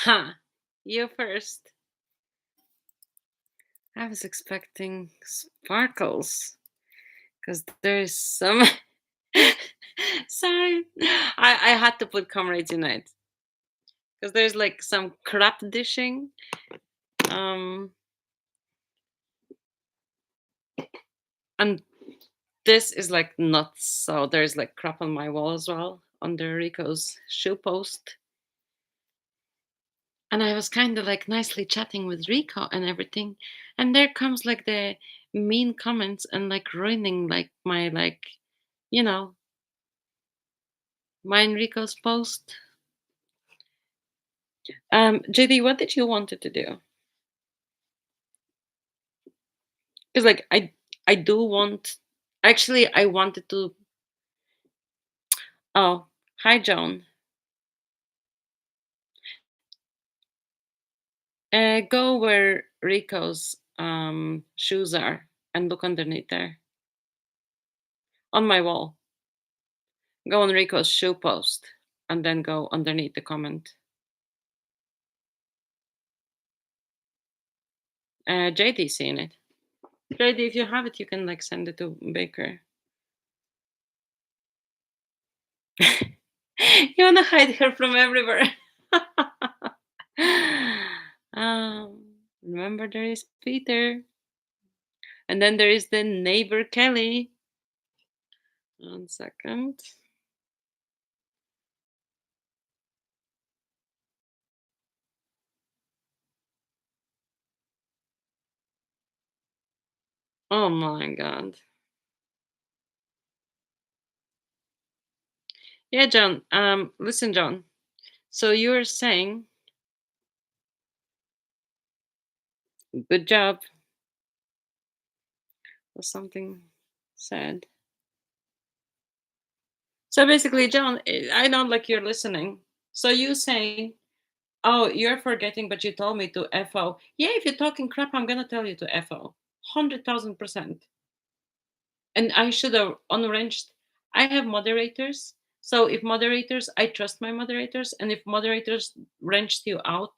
Ha! You first. I was expecting sparkles because there's some. Sorry, I had to put Comrades Unite because there's like some crap dishing. Um, and this is like nuts. So there's like crap on my wall as well under Rico's shoe post. And I was kind of like nicely chatting with Rico and everything, and there comes like the mean comments and like ruining like my like, you know, my and Rico's post. JD, what did you wanted to do? Because like I do want. Actually, I wanted to. Oh, hi, Joan. Go where Rico's shoes are and look underneath there on my wall. Go on Rico's shoe post and then go underneath the comment. JD seen it. JD, if you have it, you can like send it to Baker. You wanna hide her from everywhere. Remember, there is Peter, and then there is the neighbor Kelly. 1 second. Oh my god. Yeah, John. Listen, John. So you're saying, good job. Was something said. So basically, John, I don't like you're listening. So you say, oh, you're forgetting, but you told me to FO. Yeah, if you're talking crap, I'm gonna tell you to FO. 100,000%. And I should have unarranged. I have moderators. So if moderators, I trust my moderators. And if moderators wrenched you out,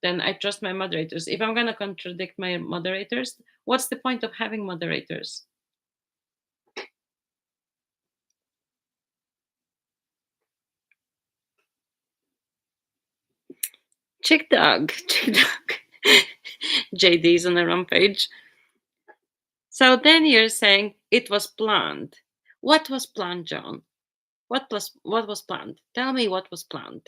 then I trust my moderators. If I'm gonna contradict my moderators, what's the point of having moderators? Chick dog. Chick dog. JD's on a rampage. So then you're saying it was planned. What was planned, John? What was planned? Tell me what was planned.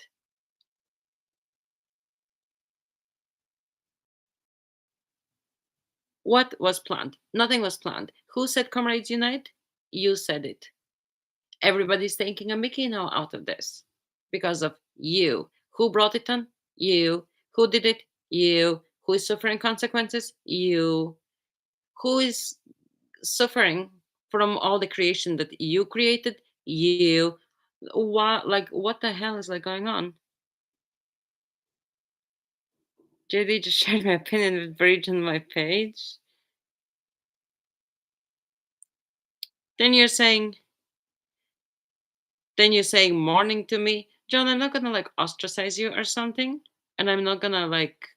What was planned? Nothing was planned. Who said Comrades Unite? You said it. Everybody's taking a Mickey now out of this because of you. Who brought it on? You. Who did it? You. Who is suffering consequences? You. Who is suffering from all the creation that you created? You. What the hell is like going on? JD just shared my opinion with Bridge on my page. Then you're saying morning to me. John, I'm not gonna like ostracize you or something. And I'm not gonna like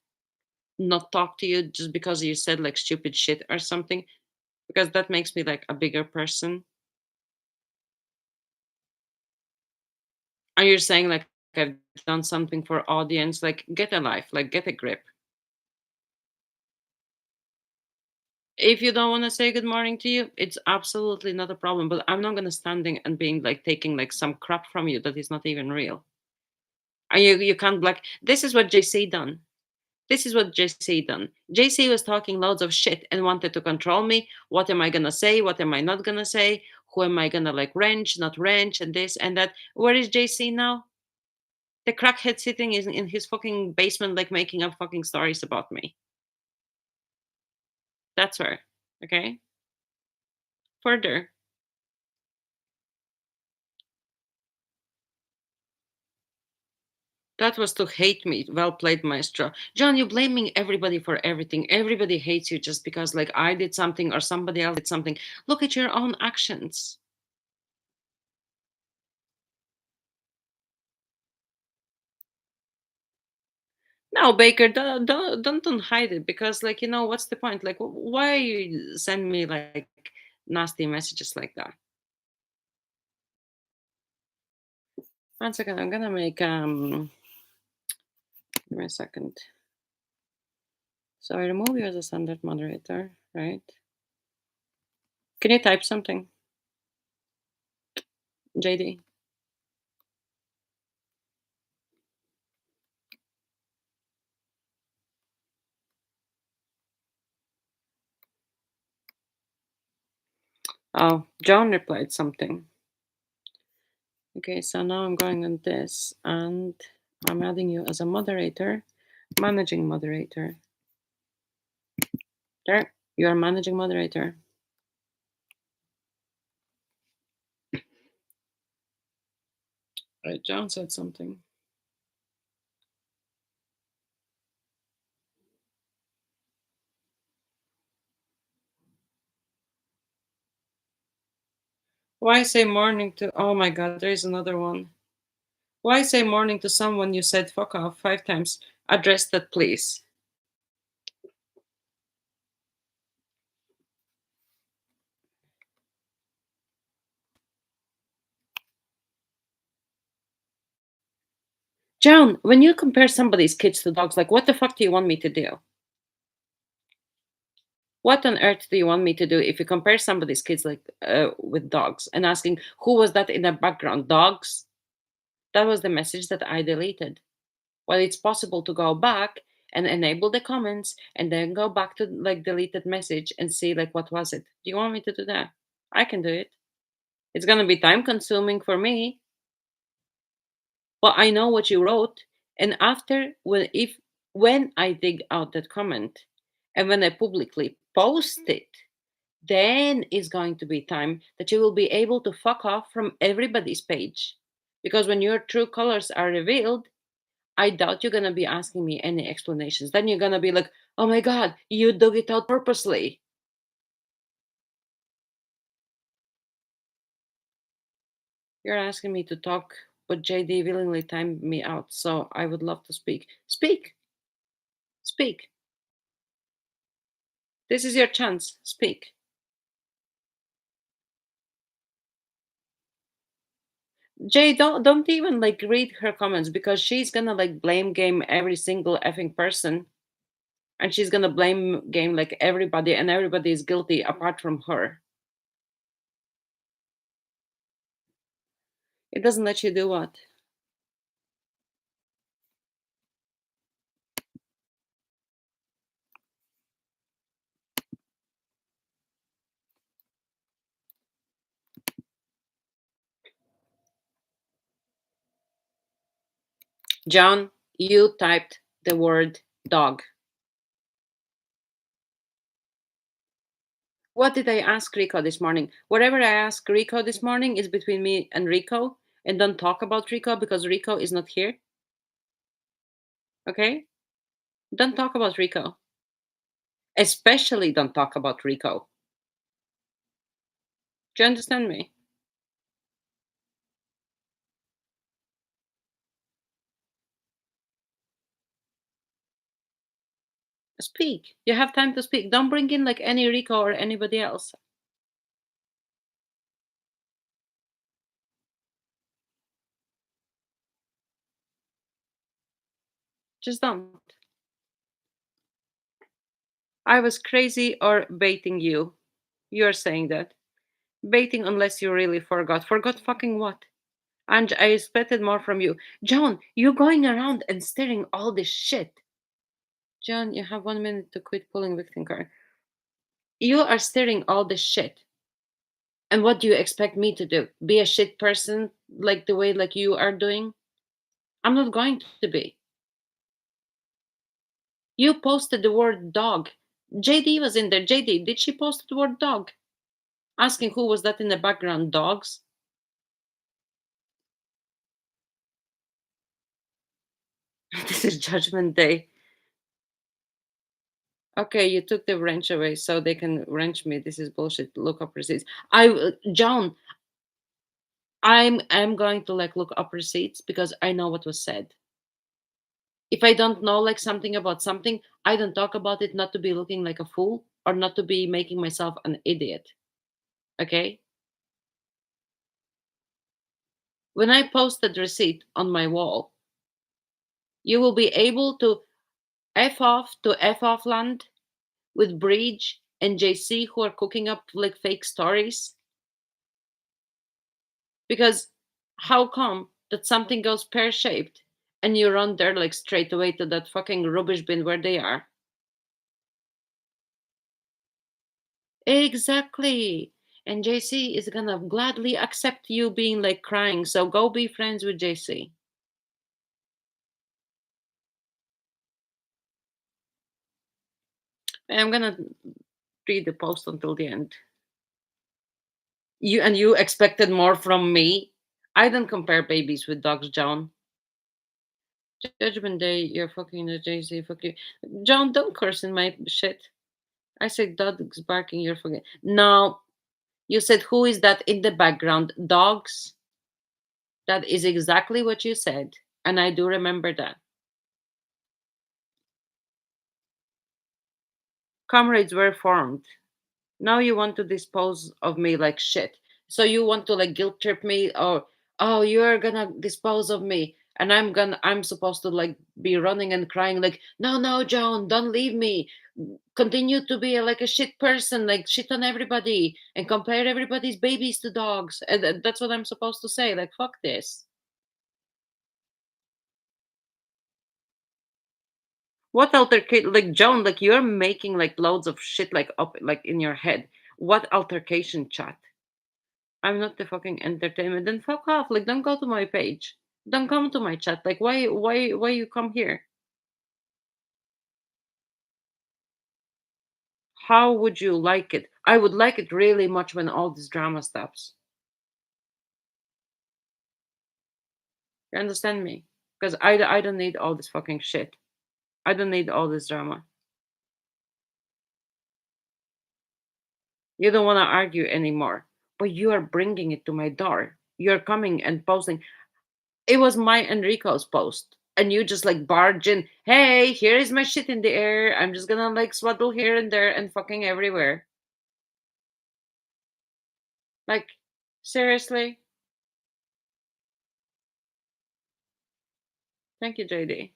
not talk to you just because you said like stupid shit or something. Because that makes me like a bigger person. And you're saying like I've done something for audience, like get a life, like get a grip. If you don't want to say good morning to you, it's absolutely not a problem. But I'm not gonna standing and being like taking like some crap from you that is not even real. And you can't like this is what JC done. This is what JC done. JC was talking loads of shit and wanted to control me. What am I gonna say? What am I not gonna say? Who am I gonna like wrench, not wrench, and this and that? Where is JC now? The crackhead sitting in his fucking basement, like making up fucking stories about me. That's where. Okay. Further. That was to hate me. Well played, Maestro. John, you're blaming everybody for everything. Everybody hates you just because, like, I did something or somebody else did something. Look at your own actions. No, Baker, don't hide it because, like, what's the point? Like, why you send me like nasty messages like that? One second, I'm gonna make give me a second. So I remove you as a standard moderator, right? Can you type something, JD? Oh, John replied something. Okay, so now I'm going on this and I'm adding you as a moderator, managing moderator. There, you're managing moderator. Right, John said something. Why say morning to, oh my god, there is another one. Why say morning to someone you said fuck off 5 times? Address that, please. John, when you compare somebody's kids to dogs, like, what the fuck do you want me to do? What on earth do you want me to do if you compare somebody's kids like with dogs and asking who was that in the background? Dogs? That was the message that I deleted. Well, it's possible to go back and enable the comments and then go back to like deleted message and see like what was it. Do you want me to do that? I can do it. It's gonna be time consuming for me, but I know what you wrote. And after when I dig out that comment and when I publicly post it, then is going to be time that you will be able to fuck off from everybody's page. Because when your true colors are revealed, I doubt you're gonna be asking me any explanations. Then you're gonna be like, oh my god, you dug it out purposely. You're asking me to talk, but JD willingly timed me out, so I would love to speak. Speak, speak. This is your chance. Speak. Jay, don't even like read her comments because she's gonna like blame game every single effing person, and she's gonna blame game like everybody, and everybody is guilty apart from her. It doesn't let you do what? John, you typed the word dog. What did I ask Rico this morning? Whatever I ask Rico this morning is between me and Rico, and don't talk about Rico because Rico is not here. Okay? Don't talk about Rico. Especially don't talk about Rico. Do you understand me? Speak. You have time to speak. Don't bring in like any Rico or anybody else. Just don't. I was crazy or baiting you. You're saying that. Baiting unless you really forgot. Forgot fucking what? And I expected more from you. John, you going around and staring all this shit. John, you have 1 minute to quit pulling victim card. You are staring all this shit. And what do you expect me to do? Be a shit person like the way like you are doing? I'm not going to be. You posted the word dog. JD was in there. JD, did she post the word dog? Asking who was that in the background, dogs? This is Judgment Day. Okay, you took the wrench away so they can wrench me. This is bullshit. Look up receipts. John, I'm going to like look up receipts because I know what was said. If I don't know like something about something, I don't talk about it not to be looking like a fool or not to be making myself an idiot. Okay? When I posted receipt on my wall, you will be able to F off land with Bridge and JC who are cooking up like fake stories. Because how come that something goes pear shaped and you run there like straight away to that fucking rubbish bin where they are? Exactly. And JC is gonna gladly accept you being like crying. So go be friends with JC. I'm gonna read the post until the end. You expected more from me. I don't compare babies with dogs, John. Judgment Day, you're fucking the JC, fuck you. John, don't curse in my shit. I said dogs barking, you're fucking. No, you said who is that in the background? Dogs? That is exactly what you said. And I do remember that. Comrades were formed. Now you want to dispose of me like shit. So you want to like guilt trip me, or oh, you're gonna dispose of me and I'm supposed to like be running and crying like no, no, Joan, don't leave me. Continue to be like a shit person, like shit on everybody and compare everybody's babies to dogs. And that's what I'm supposed to say, like fuck this. What altercation, like Joan, like you're making like loads of shit like up like in your head. What altercation chat? I'm not the fucking entertainment. Then fuck off. Like, don't go to my page. Don't come to my chat. Like, why you come here? How would you like it? I would like it really much when all this drama stops. You understand me? Because I don't need all this fucking shit. I don't need all this drama. You don't want to argue anymore, but you are bringing it to my door. You're coming and posting. It was my Enrico's post. And you just like barge in, hey, here is my shit in the air. I'm just gonna like swaddle here and there and fucking everywhere. Like, seriously? Thank you, JD.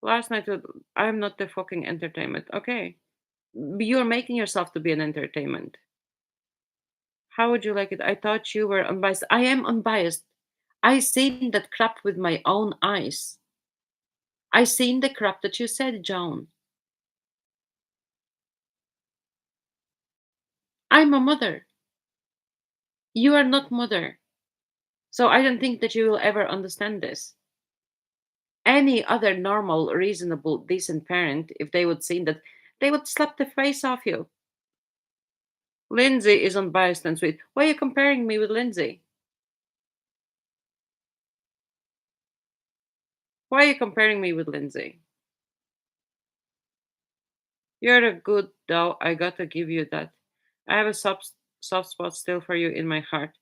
Last night, I'm not the fucking entertainment. Okay. You're making yourself to be an entertainment. How would you like it? I thought you were unbiased. I am unbiased. I seen that crap with my own eyes. I seen the crap that you said, Joan. I'm a mother. You are not mother. So I don't think that you will ever understand this. Any other normal, reasonable, decent parent, if they would see that, they would slap the face off you. Lindsay is unbiased and sweet. Why are you comparing me with Lindsay? Why are you comparing me with Lindsay? You're a good though. I gotta give you that. I have a soft spot still for you in my heart.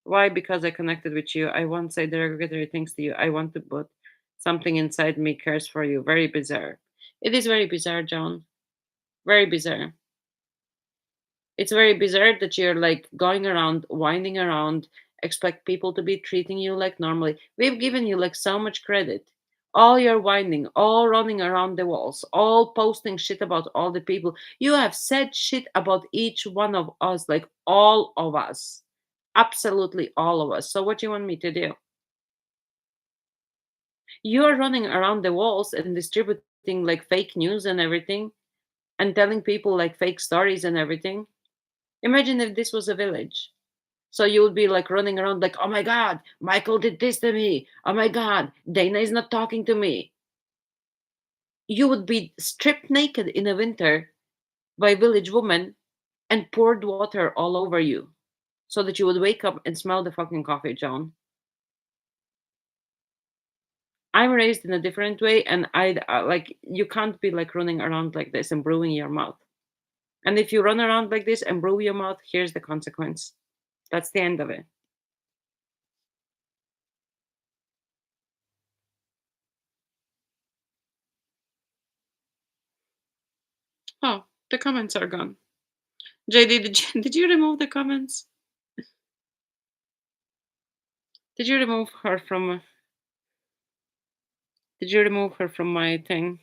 Why? Because I connected with you. I won't say derogatory things to you. I want to put something inside me cares for you. Very bizarre. It is very bizarre, John. Very bizarre. It's very bizarre that you're like going around, winding around, expect people to be treating you like normally. We've given you like so much credit. All your winding, all running around the walls, all posting shit about all the people. You have said shit about each one of us, like all of us. Absolutely all of us. So what do you want me to do? You're running around the walls and distributing like fake news and everything and telling people like fake stories and everything. Imagine if this was a village. So you would be like running around like, oh my God, Michael did this to me. Oh my God, Dana is not talking to me. You would be stripped naked in the winter by village women and poured water all over you so that you would wake up and smell the fucking coffee, John. I'm raised in a different way, and like you can't be like running around like this and brewing your mouth. And if you run around like this and brew your mouth, here's the consequence. That's the end of it. Oh, the comments are gone. JD, did you remove the comments? Did you remove her from? Did you remove her from my thing?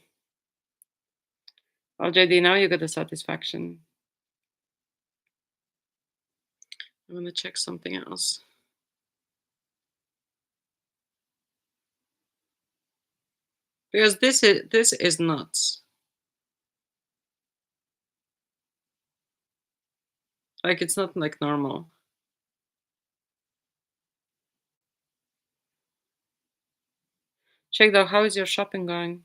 Oh, JD, now you got the satisfaction. I'm gonna check something else because this is nuts. Like it's not like normal. Check though. How is your shopping going?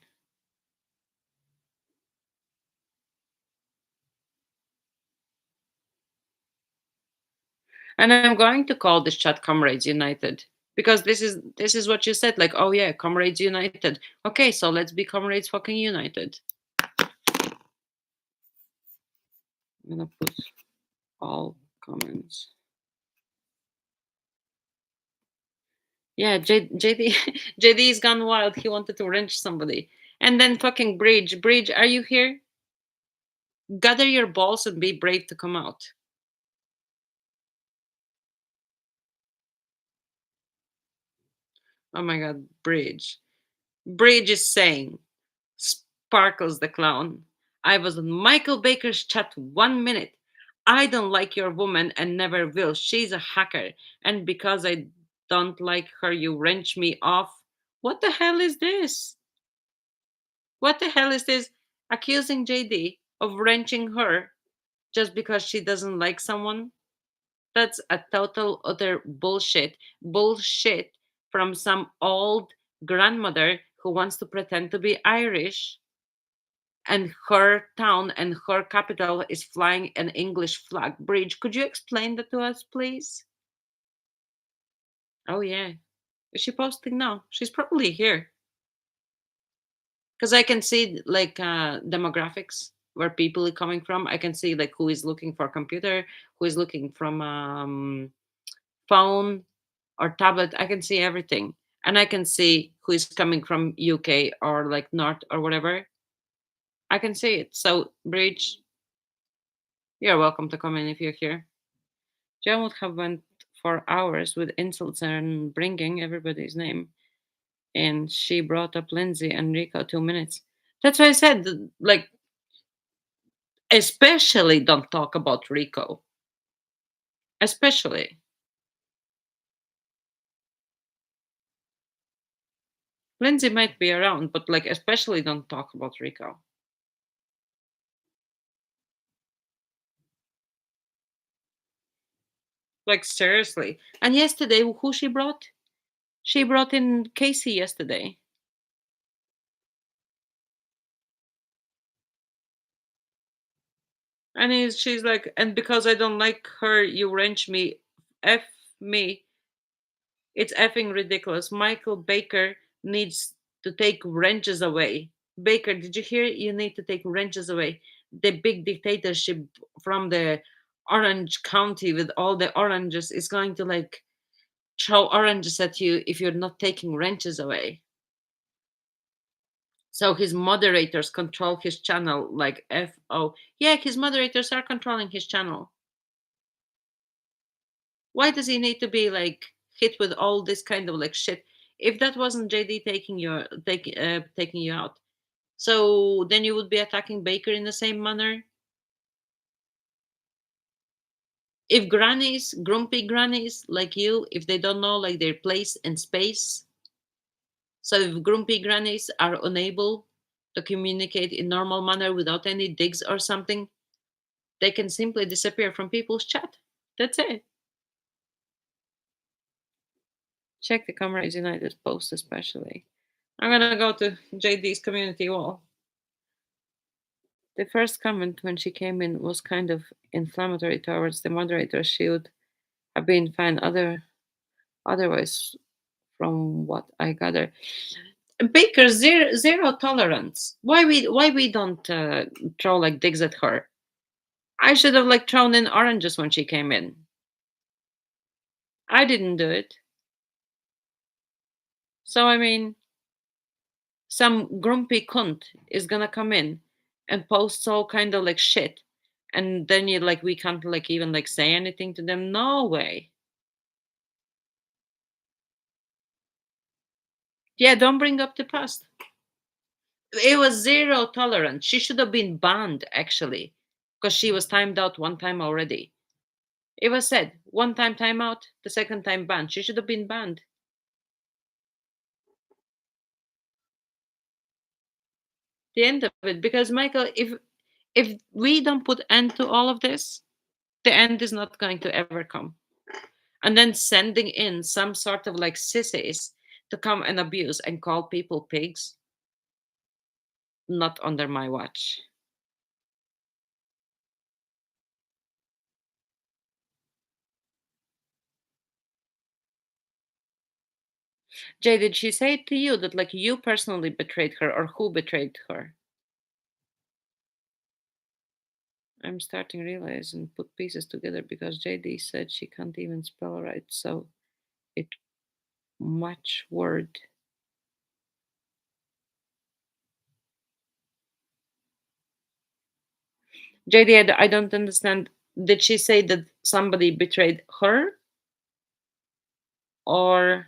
And I'm going to call this chat Comrades United because this is what you said. Like, oh yeah, Comrades United. Okay, so let's be Comrades fucking United. I'm gonna put all comments. Yeah, JD JD's gone wild. He wanted to wrench somebody. And then fucking Bridge, are you here? Gather your balls and be brave to come out. Oh my god, Bridge. Bridge is saying, Sparkles the clown. I was on Michael Baker's chat 1 minute. I don't like your woman and never will. She's a hacker. And because I don't like her, you wrench me off. What the hell is this? What the hell is this? Accusing JD of wrenching her just because she doesn't like someone? That's a total utter bullshit. Bullshit from some old grandmother who wants to pretend to be Irish, and her town and her capital is flying an English flag. Bridge, could you explain that to us, please? Oh, yeah. Is she posting now? She's probably here. Because I can see like demographics where people are coming from. I can see like who is looking for a computer, who is looking from phone or tablet. I can see everything. And I can see who is coming from UK or like North or whatever. I can see it. So, Bridge, you're welcome to come in if you're here. Jen would have went for hours with insults and bringing everybody's name. And she brought up Lindsay and Rico 2 minutes. That's why I said, like, especially don't talk about Rico. Especially. Lindsay might be around, but like, especially don't talk about Rico. Like, seriously. And yesterday, who she brought? She brought in Casey yesterday. And she's like, and because I don't like her, you wrench me. F me. It's effing ridiculous. Michael Baker needs to take wrenches away. Baker, did you hear? You need to take wrenches away. The big dictatorship from the Orange County with all the oranges is going to like throw oranges at you if you're not taking wrenches away. So his moderators control his channel like FO. Yeah, his moderators are controlling his channel. Why does he need to be like hit with all this kind of like shit? If that wasn't JD taking you out, so then you would be attacking Baker in the same manner. If grannies, grumpy grannies like you, if they don't know like their place in space, so if grumpy grannies are unable to communicate in normal manner without any digs or something, they can simply disappear from people's chat. That's it. Check the Comrades United post especially. I'm gonna go to JD's community wall. The first comment when she came in was kind of inflammatory towards the moderator. She would have been fine otherwise, from what I gather. Baker, zero tolerance. Why we don't throw like digs at her? I should have like thrown in oranges when she came in. I didn't do it. So I mean, some grumpy cunt is gonna come in and posts all kind of like shit. And then you like we can't like even like say anything to them. No way. Yeah, don't bring up the past. It was zero tolerance. She should have been banned actually, because she was timed out one time already. It was said one time timeout, the second time banned. She should have been banned. The end of it, because Michael, if we don't put end to all of this, the end is not going to ever come. And then sending in some sort of like sissies to come and abuse and call people pigs, not under my watch. Jay, did she say to you that like you personally betrayed her, or who betrayed her? I'm starting to realize and put pieces together because JD said she can't even spell right, so it much word. JD, I don't understand. Did she say that somebody betrayed her, or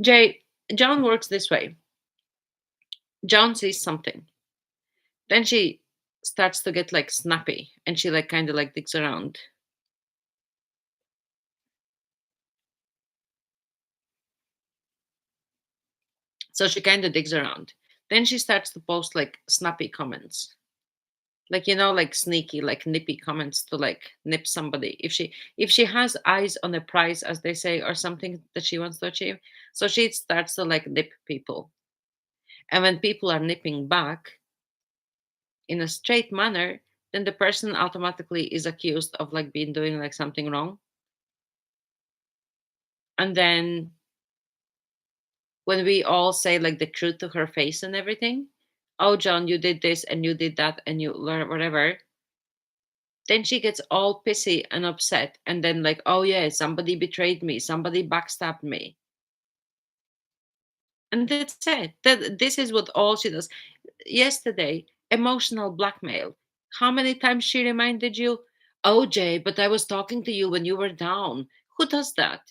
Jay? John works this way. John sees something, then she starts to get like snappy, and she like kind of like digs around. So she kind of digs around. Then she starts to post like snappy comments, like like sneaky, like nippy comments to like nip somebody. If she has eyes on a prize, as they say, or something that she wants to achieve, so she starts to like nip people. And when people are nipping back in a straight manner, then the person automatically is accused of like being doing like something wrong. And then when we all say like the truth to her face and everything, oh John, you did this and you did that and you learn whatever, then she gets all pissy and upset, and then like, oh yeah, somebody betrayed me, somebody backstabbed me. And that's it. This is what all she does. Yesterday, emotional blackmail. How many times she reminded you, oh Jay, but I was talking to you when you were down. Who does that?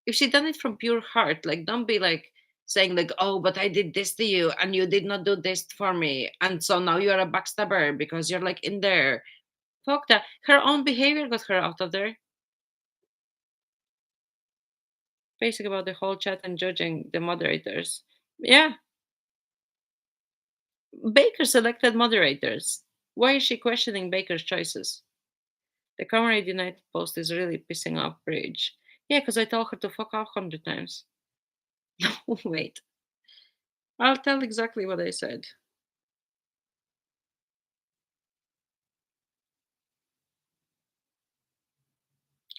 If she done it from pure heart, like don't be like saying like, oh, but I did this to you and you did not do this for me, and so now you're a backstabber because you're like in there. Fuck that. Her own behavior got her out of there. Basic about the whole chat and judging the moderators. Yeah, Baker selected moderators. Why is she questioning Baker's choices? The Comrade United post is really pissing off Bridge. Yeah, because I told her to fuck off 100 times. Wait, I'll tell exactly what I said.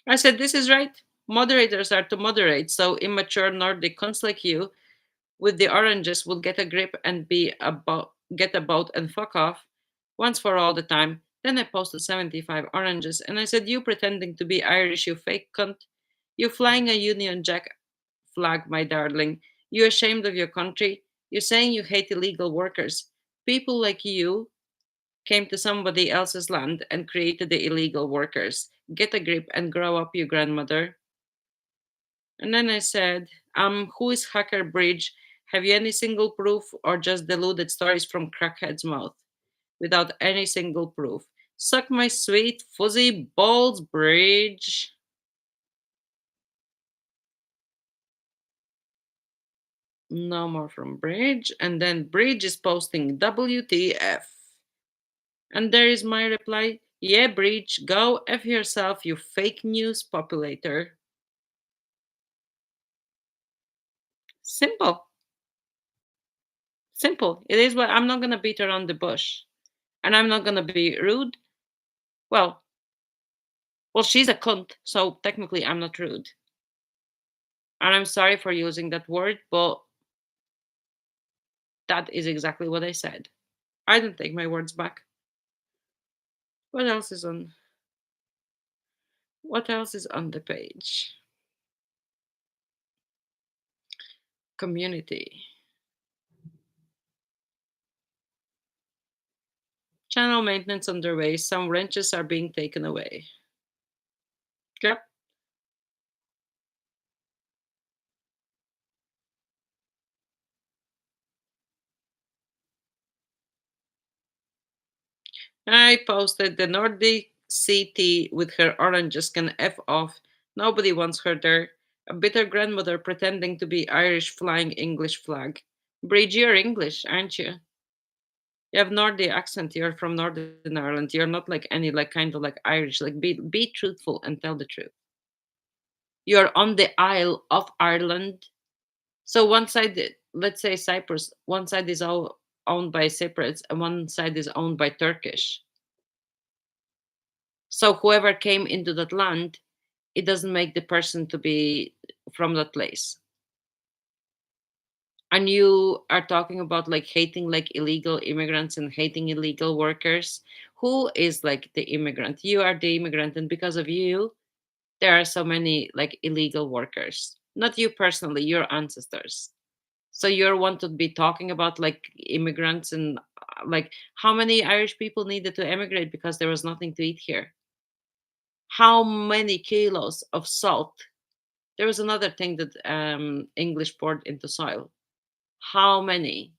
I said, this is right. Moderators are to moderate, so immature Nordic cunts like you with the oranges will get a grip and be about get about and fuck off once for all the time. Then I posted 75 oranges and I said, you pretending to be Irish, you fake cunt. You flying a Union Jack flag, my darling. You ashamed of your country. You saying you hate illegal workers. People like you came to somebody else's land and created the illegal workers. Get a grip and grow up, you grandmother. And then I said, who is Hacker Bridge? Have you any single proof or just deluded stories from crackhead's mouth without any single proof? Suck my sweet fuzzy balls, Bridge. No more from Bridge. And then Bridge is posting WTF. And there is my reply. Yeah, Bridge, go F yourself, you fake news populator. Simple. Simple. It is what I'm not gonna beat around the bush. And I'm not gonna be rude. Well, she's a cunt, so technically I'm not rude. And I'm sorry for using that word, but that is exactly what I said. I don't take my words back. What else is on? What else is on the page? Community. Channel maintenance underway. Some wrenches are being taken away. Yep. I posted the Nordic CT with her oranges can F off. Nobody wants her there. A bitter grandmother pretending to be Irish flying English flag. Bridge, you're English, aren't you? You have Nordic accent. You're from Northern Ireland. You're not like any like kind of like Irish. Like be truthful and tell the truth. You're on the Isle of Ireland. So one side, let's say Cyprus, one side is all owned by Cypriots and one side is owned by Turkish. So whoever came into that land, it doesn't make the person to be from that place. And you are talking about like hating like illegal immigrants and hating illegal workers. Who is like the immigrant? You are the immigrant, and because of you, there are so many like illegal workers. Not you personally, your ancestors. So you're one to be talking about like immigrants and like how many Irish people needed to emigrate because there was nothing to eat here? How many kilos of salt? There was another thing that English poured into soil. How many?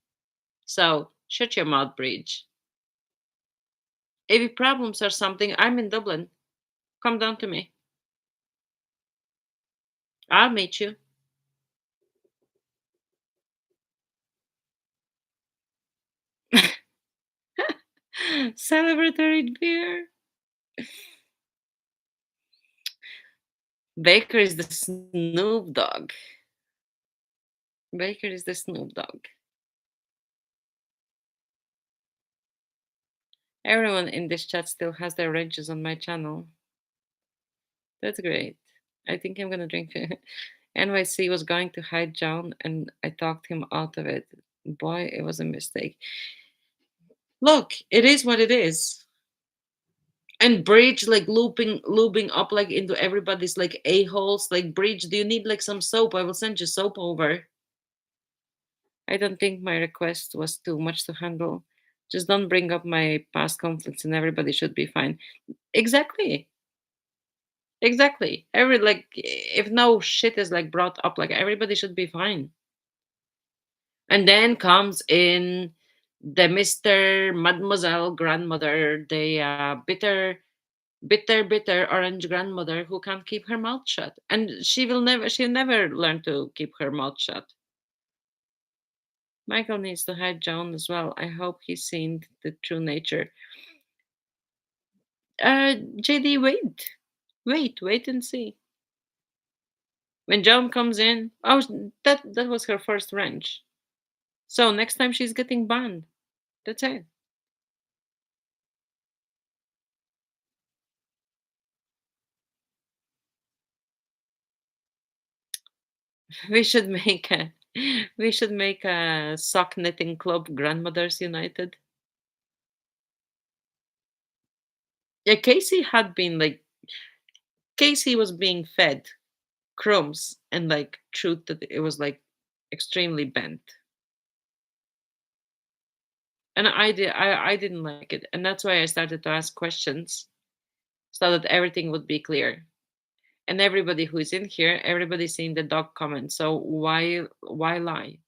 So shut your mouth, Bridge. If problems or something, I'm in Dublin. Come down to me. I'll meet you. Celebratory beer. Baker is the Snoop Dogg. Baker is the Snoop Dogg. Everyone in this chat still has their wrenches on my channel. That's great. I think I'm gonna drink. NYC was going to hide John, and I talked him out of it. Boy, it was a mistake. Look, it is what it is. And Bridge like looping up like into everybody's like a-holes. Like Bridge, do you need like some soap? I will send you soap over. I don't think my request was too much to handle. Just don't bring up my past conflicts and everybody should be fine. Exactly. Exactly. Every like if no shit is like brought up, like everybody should be fine. And then comes in the Mr. Mademoiselle grandmother, the bitter orange grandmother who can't keep her mouth shut. And she'll never learn to keep her mouth shut. Michael needs to hide John as well. I hope he's seen the true nature. JD, wait and see. When John comes in, oh, that was her first wrench. So next time she's getting banned. That's it. We should make a we should make a sock knitting club, Grandmothers United. Yeah, Casey was being fed crumbs and like truth that it was like extremely bent. And I didn't like it. And that's why I started to ask questions so that everything would be clear. And everybody who is in here, everybody's seeing the dog comment. So why lie?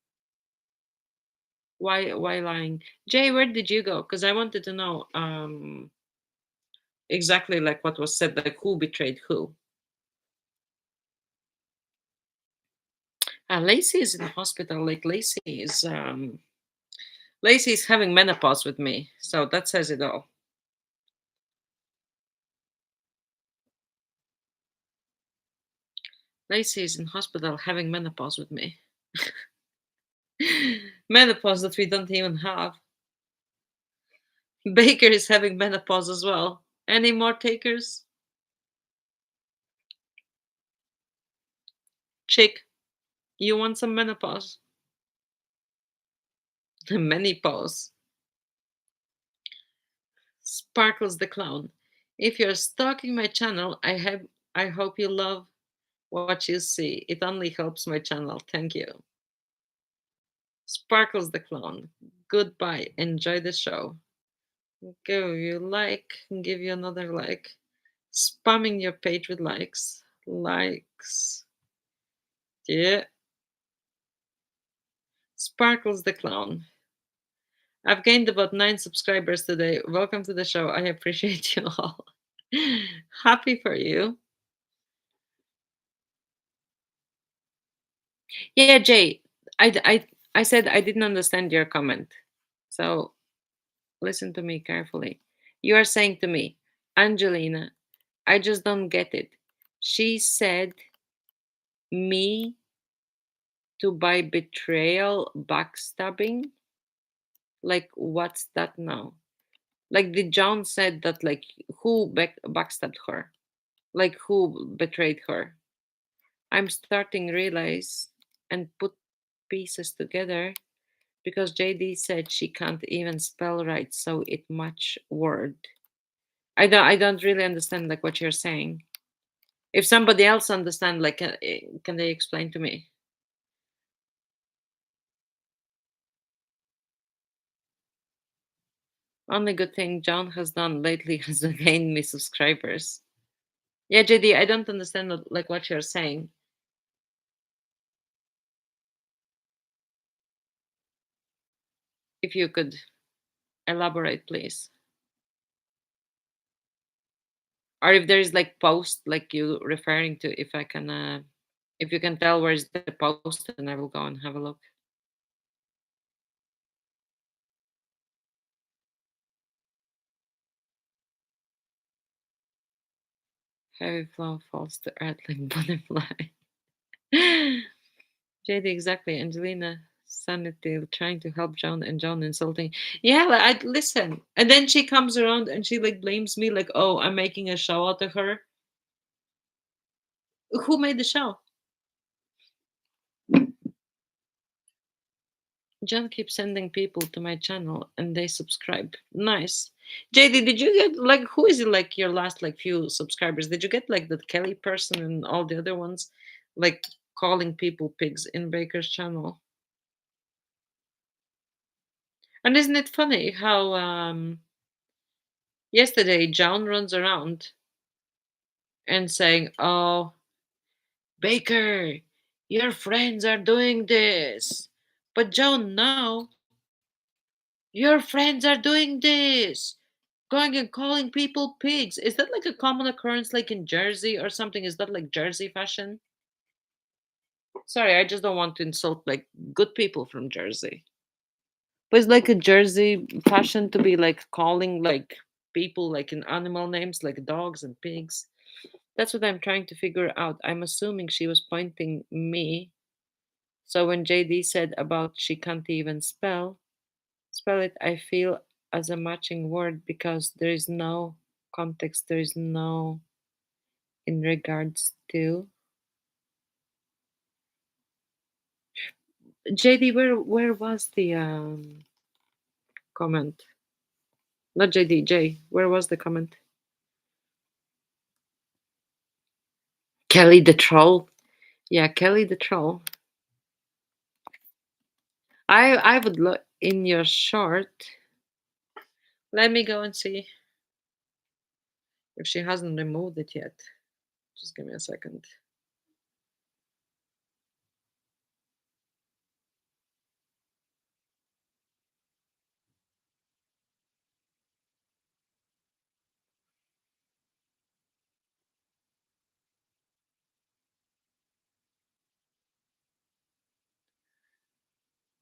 Why lying? Jay, where did you go? Because I wanted to know exactly like what was said, like who betrayed who. Lacey is in the hospital. Like Lacey is having menopause with me, so that says it all. Lacey is in hospital having menopause with me. Menopause that we don't even have. Baker is having menopause as well. Any more takers? Chick, you want some menopause? Menopause. Sparkles the clown. If you're stalking my channel, I have I hope you love what you see. It only helps my channel. Thank you. Sparkles the clown. Goodbye. Enjoy the show. Give you like, give you another like. Spamming your page with likes. Likes. Yeah. Sparkles the clown. I've gained about 9 subscribers today. Welcome to the show. I appreciate you all. Happy for you. Yeah, Jay. I said I didn't understand your comment. So listen to me carefully. You are saying to me, Angelina, I just don't get it. She said me to buy betrayal, backstabbing. Like, what's that now? Like, the John said that, like, who backstabbed her? Like, who betrayed her? I'm starting realize and put pieces together because JD said she can't even spell right, so it much word. I don't really understand like what you're saying. If somebody else understand, like, can they explain to me? Only good thing John has done lately has gained me subscribers. Yeah, JD, I don't understand like what you're saying. If you could elaborate, please. Or if there is like post like you referring to, if I can, if you can tell where is the post, and I will go and have a look. Heavy flow falls to earth like butterfly. JD, exactly. Angelina sanity trying to help John and John insulting. Yeah, like, I listen. And then she comes around and she like blames me like, oh, I'm making a show out of her. Who made the show? John keeps sending people to my channel and they subscribe. Nice. JD, did you get like who is it like your last like few subscribers? Did you get like that Kelly person and all the other ones like calling people pigs in Baker's channel? And isn't it funny how yesterday John runs around and saying, "Oh, Baker, your friends are doing this." But John, now your friends are doing this. Going and calling people pigs. Is that like a common occurrence like in Jersey or something? Is that like Jersey fashion? Sorry, I just don't want to insult like good people from Jersey. But it's like a Jersey fashion to be like calling like people like in animal names like dogs and pigs. That's what I'm trying to figure out. I'm assuming she was pointing me. So when JD said about she can't even spell it, I feel as a matching word because there is no context, there is no in regards to JD. Where was the comment? Not JD, J. Where was the comment? Kelly the troll. Yeah, Kelly the troll. I would look in your short. Let me go and see if she hasn't removed it yet. Just give me a second.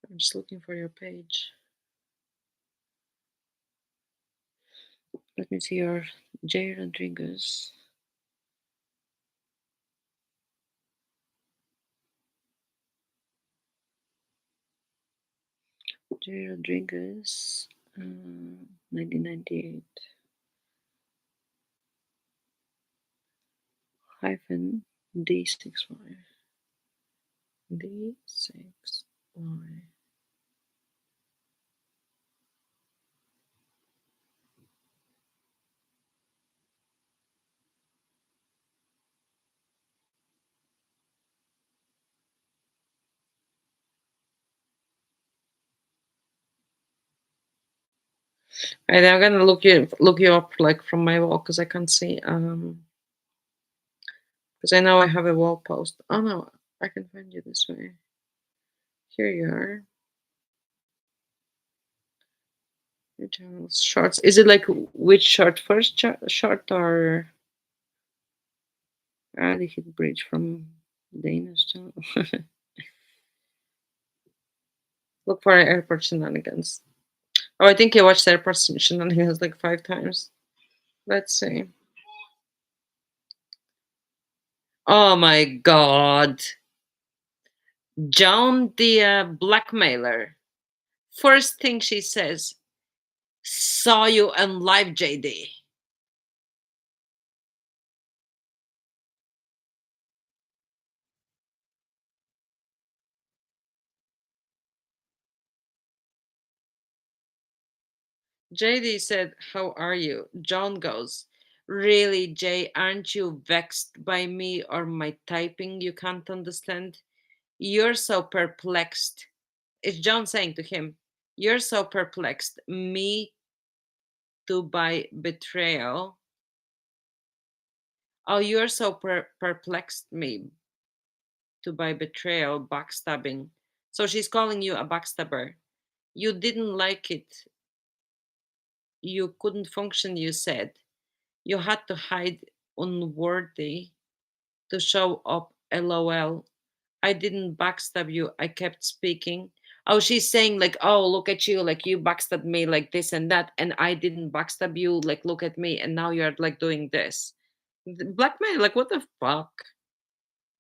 I'm just looking for your page. Let me see your J Rodriguez. J Rodriguez, 1998 hyphen D65 D6Y. And I'm gonna look you up like from my wall because I can't see. Because I know I have a wall post. Oh no, I can find you this way. Here you are. Your channels shorts. Is it like which short first short or the hit bridge from Danish channel? Look for airport shenanigans. Oh, I think I watched airport shenanigans like 5 times. Let's see. Oh my god. Joan the blackmailer. First thing she says, saw you on live, JD. JD said, how are you? John goes, really, Jay, aren't you vexed by me or my typing you can't understand? You're so perplexed. It's John saying to him, you're so perplexed. Me to by betrayal. Oh, you're so perplexed me to by betrayal, backstabbing. So she's calling you a backstabber. You didn't like it. You couldn't function, you said. You had to hide unworthy to show up, lol. I didn't backstab you. I kept speaking. Oh, she's saying, like, oh, look at you. Like, you backstabbed me, like this and that. And I didn't backstab you. Like, look at me. And now you're, like, doing this. Blackmail, like, what the fuck?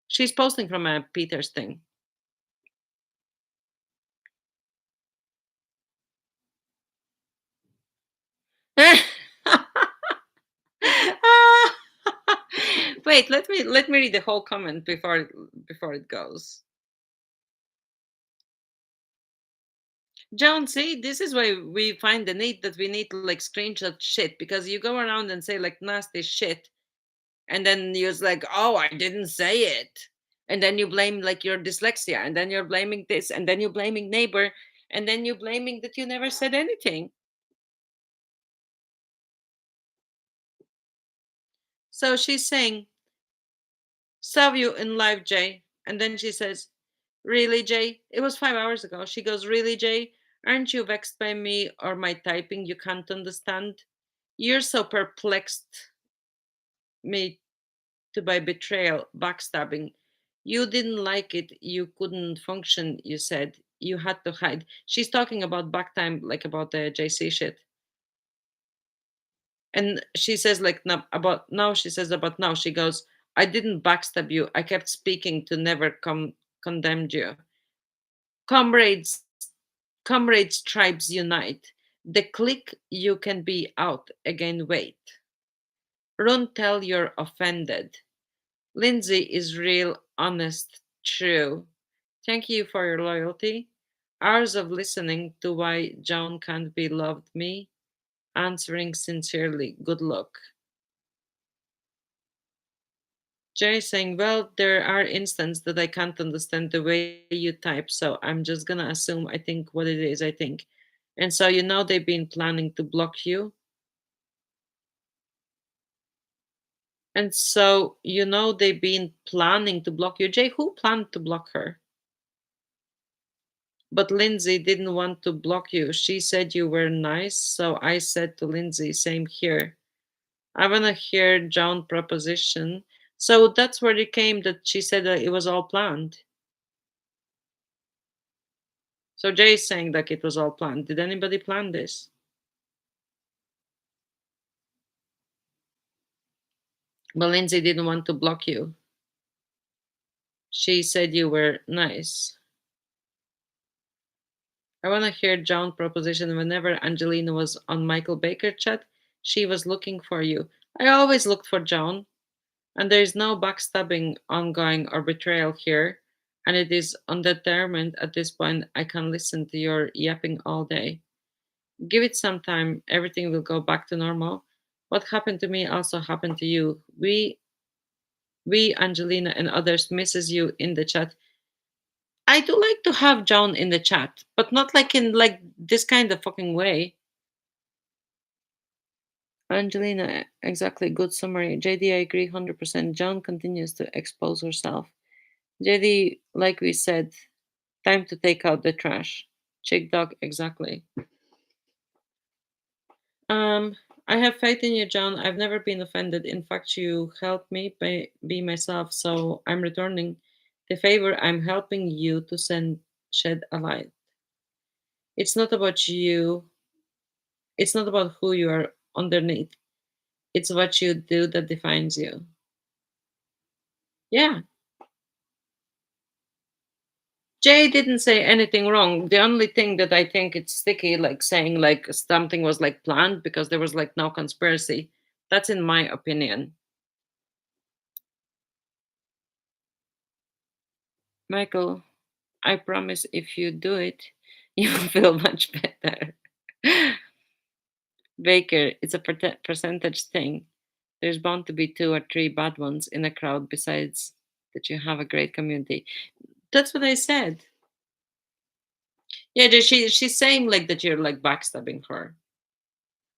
She's posting from a Peter's thing. Wait, let me read the whole comment before it goes. John, see, this is why we find the need that we need to like screenshot shit because you go around and say like nasty shit, and then you're like, oh, I didn't say it, and then you blame like your dyslexia, and then you're blaming this, and then you're blaming neighbor, and then you're blaming that you never said anything. So she's saying, saw you in live, Jay, and then she says, really, Jay? It was 5 hours ago. She goes, really, Jay? Aren't you vexed by me or my typing you can't understand? You're so perplexed me to by betrayal, backstabbing. You didn't like it. You couldn't function, you said. You had to hide. She's talking about back time, like about the JC shit. And she says, like, no, about now, she says, about now. She goes, I didn't backstab you. I kept speaking to never condemned you. Comrades, comrades, tribes unite. The click you can be out again, wait. Run tell you're offended. Lindsay is real, honest, true. Thank you for your loyalty. Hours of listening to why John can't be loved me. Answering sincerely, good luck. Jay saying, well, there are instances that I can't understand the way you type, so I'm just gonna assume I think what it is, I think. And so you know they've been planning to block you. And so you know they've been planning to block you. Jay, who planned to block her? But Lindsay didn't want to block you. She said you were nice, so I said to Lindsay, same here. I want to hear John proposition. So that's where it came that she said that it was all planned. So Jay is saying that it was all planned. Did anybody plan this? But Lindsay didn't want to block you. She said you were nice. I want to hear John proposition. Whenever Angelina was on Michael Baker chat, she was looking for you. I always looked for John. And there is no backstabbing, ongoing, or betrayal here, and it is undetermined at this point. I can listen to your yapping all day. Give it some time, everything will go back to normal. What happened to me also happened to you. We, Angelina, and others misses you in the chat. I do like to have John in the chat, but not like in like this kind of fucking way. Angelina, exactly. Good summary. JD, I agree 100%. John continues to expose herself. JD, like we said, time to take out the trash. Chick dog, exactly. Um, I have faith in you, John. I've never been offended. In fact, you helped me be myself, so I'm returning the favor. I'm helping you to shed a light. It's not about you. It's not about who you are underneath. It's what you do that defines you. Yeah, Jay didn't say anything wrong. The only thing that I think it's sticky, like saying like something was like planned because there was like no conspiracy. That's in my opinion. Michael, I promise if you do it, you will feel much better. Baker, it's a percentage thing. There's bound to be two or three bad ones in a crowd besides that you have a great community. That's what I said. Yeah, she's saying like that you're like backstabbing her.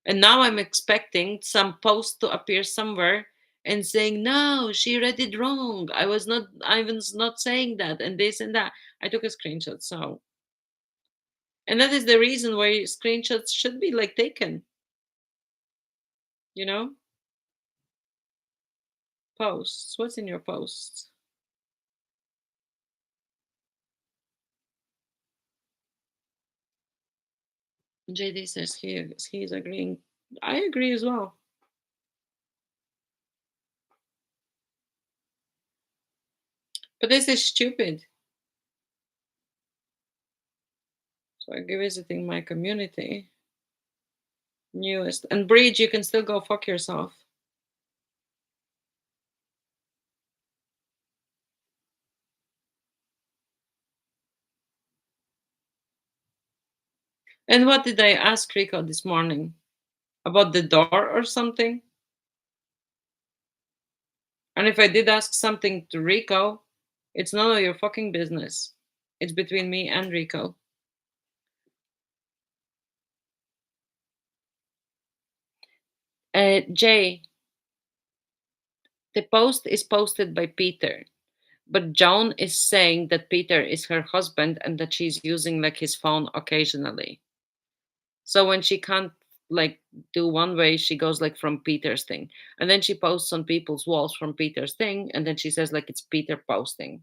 And now I'm expecting some post to appear somewhere and saying, no, she read it wrong. I was not saying that and this and that. I took a screenshot. So and that is the reason why screenshots should be like taken, you know? Posts. What's in your posts? JD says he's agreeing. I agree as well. But this is stupid. So I go visiting my community. Newest. And Bridge, you can still go fuck yourself. And what did I ask Rico this morning? About the door or something? And if I did ask something to Rico, it's none of your fucking business. It's between me and Rico. Jay, the post is posted by Peter, but Joan is saying that Peter is her husband and that she's using like his phone occasionally. So when she can't like do one way, she goes like from Peter's thing. And then she posts on people's walls from Peter's thing, and then she says like it's Peter posting.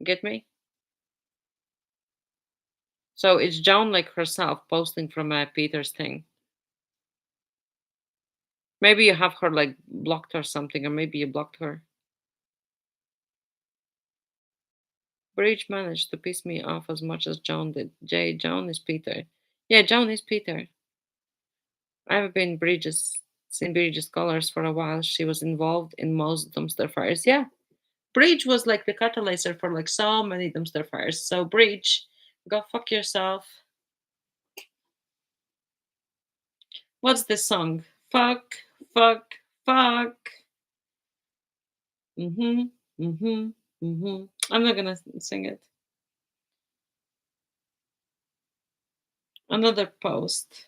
Get me? So it's Joan like herself posting from Peter's thing. Maybe you have her like blocked or something, or maybe you blocked her. Bridge managed to piss me off as much as Joan did. Jay, Joan is Peter. Yeah, Joan is Peter. I've been Bridges, seen Bridges Scholars for a while. She was involved in most dumpster fires. Yeah, Bridge was like the catalyzer for like so many dumpster fires. So Bridge, go fuck yourself. What's this song? Fuck, fuck, fuck. Mm-hmm. Mm-hmm. Mm-hmm. I'm not gonna sing it. Another post.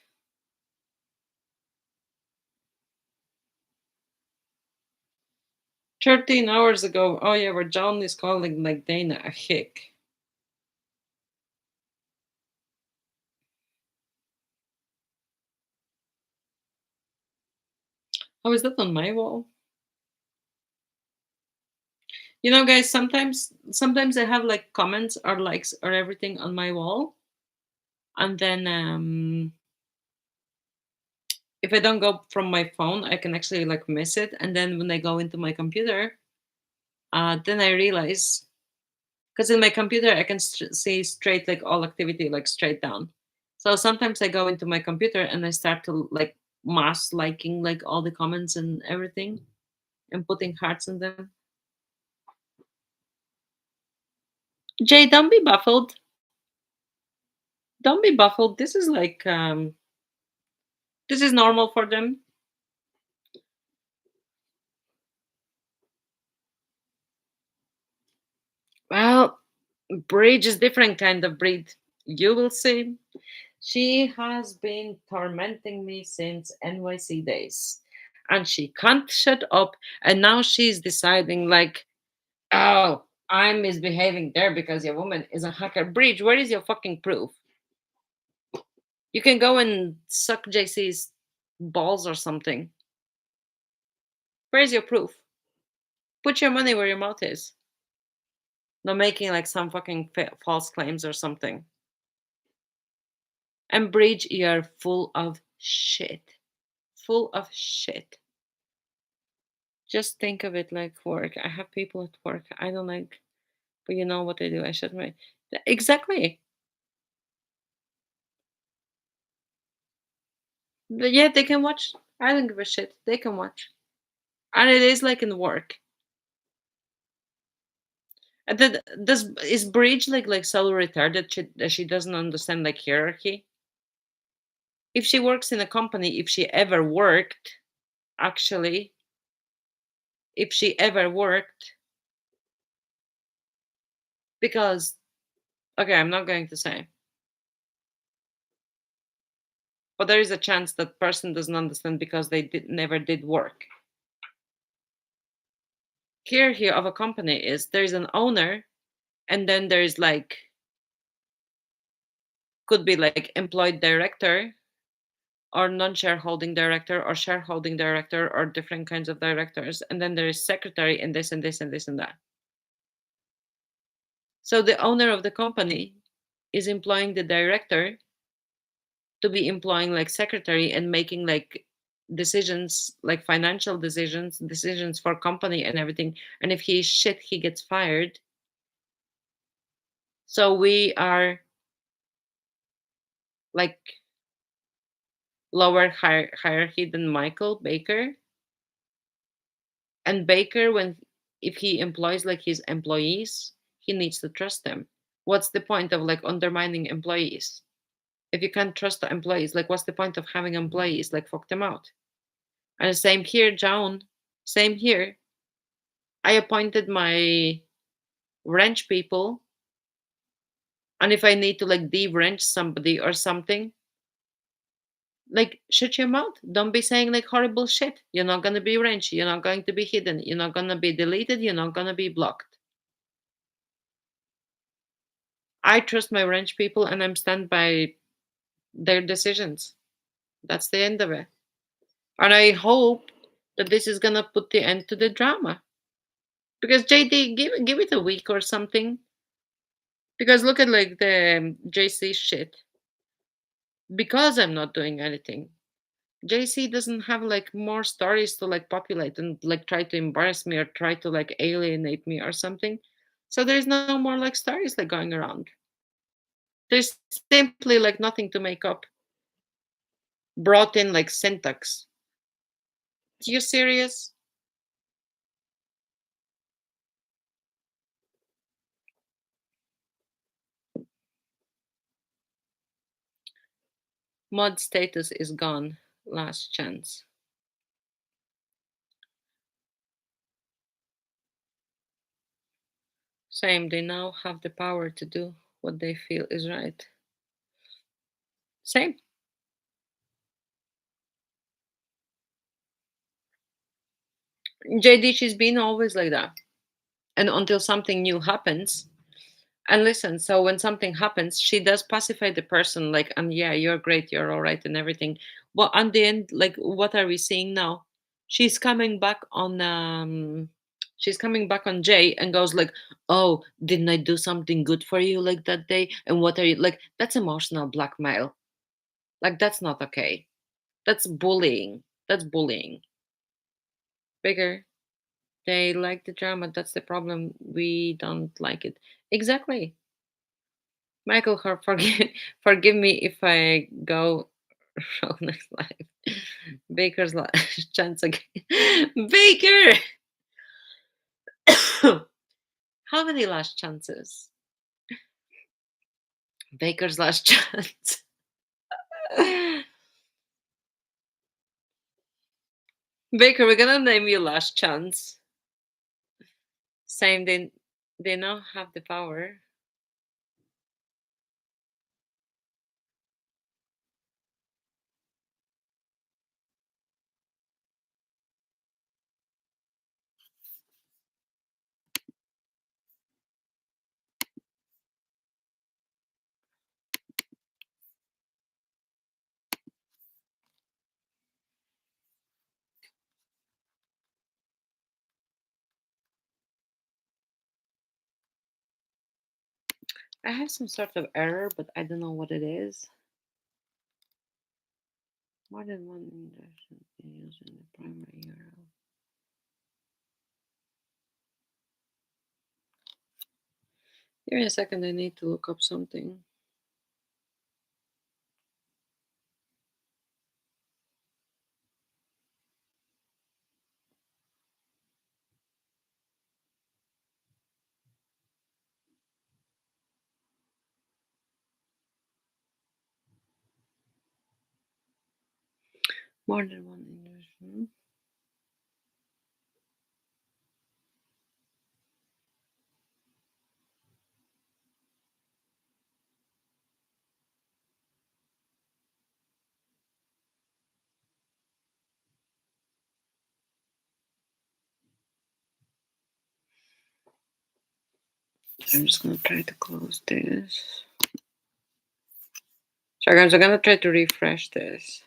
13 hours ago. Oh yeah, where John is calling like Dana a hick. Oh, is that on my wall? You know, guys, sometimes I have like comments or likes or everything on my wall. And then if I don't go from my phone, I can actually like miss it. And then when I go into my computer, then I realize because in my computer I can see straight like all activity like straight down. So sometimes I go into my computer and I start to like mass liking like all the comments and everything and putting hearts in them. Jay, don't be baffled. Don't be baffled. This is like this is normal for them. Well, Bridge is different kind of breed. You will see. She has been tormenting me since NYC days. And she can't shut up. And now she's deciding, like, oh, I'm misbehaving there because your woman is a hacker. Bridge, where is your fucking proof? You can go and suck JC's balls or something. Where's your proof? Put your money where your mouth is. Not making like some fucking false claims or something. And Bridge, you're full of shit. Full of shit. Just think of it like work. I have people at work I don't like, but you know what I do? I shut my. Exactly. Yeah, they can watch. I don't give a shit. They can watch. And it is like in work. And then does is Bridge like so retarded that she doesn't understand like hierarchy? If she works in a company, if she ever worked, actually, if she ever worked, because okay, I'm not going to say, but there is a chance that person doesn't understand because they never did work. Hierarchy of a company is there is an owner, and then there is like could be like employed director or non-shareholding director or shareholding director or different kinds of directors, and then there is secretary and this and this and this and that. So the owner of the company is employing the director to be employing like secretary and making like decisions, like financial decisions for company and everything. And if he is shit, he gets fired. So we are like lower hierarchy than Michael Baker. And Baker, when if he employs like his employees, he needs to trust them. What's the point of like undermining employees? If you can't trust the employees, like what's the point of having employees? Like fuck them out. And the same here, John. Same here. I appointed my wrench people, and if I need to like de-wrench somebody or something, like shut your mouth. Don't be saying like horrible shit. You're not gonna be wrenched. You're not going to be hidden. You're not gonna be deleted. You're not gonna be blocked. I trust my wrench people, and I'm stand by their decisions. That's the end of it. And I hope that this is gonna put the end to the drama. Because JD, give it a week or something. Because look at like the JC shit. Because I'm not doing anything. JC doesn't have like more stories to like populate and like try to embarrass me or try to like alienate me or something. So there's no more like stories like going around. There's simply like nothing to make up. Brought in like syntax. You serious? Mod status is gone. Last chance. Same, they now have the power to do what they feel is right. Same. JD, she's been always like that. And until something new happens, and listen, so when something happens, she does pacify the person, like, and yeah, you're great, you're all right, and everything. But at the end, like, what are we seeing now? She's coming back on, she's coming back on Jay and goes like, "Oh, didn't I do something good for you like that day? And what are you like?" That's emotional blackmail. Like, that's not okay. That's bullying. That's bullying. Bigger. They like the drama. That's the problem. We don't like it. Exactly. Michael, forgive forgive me if I go wrong next life. Baker's last chance again. Baker! How many last chances? Baker's last chance. Baker, we're gonna name you last chance. Same, they now have the power. I have some sort of error, but I don't know what it is. More than one injection is used in the primary URL. Give me a second, I need to look up something. More than one injection. I'm just gonna try to close this. So guys, I'm gonna try to refresh this.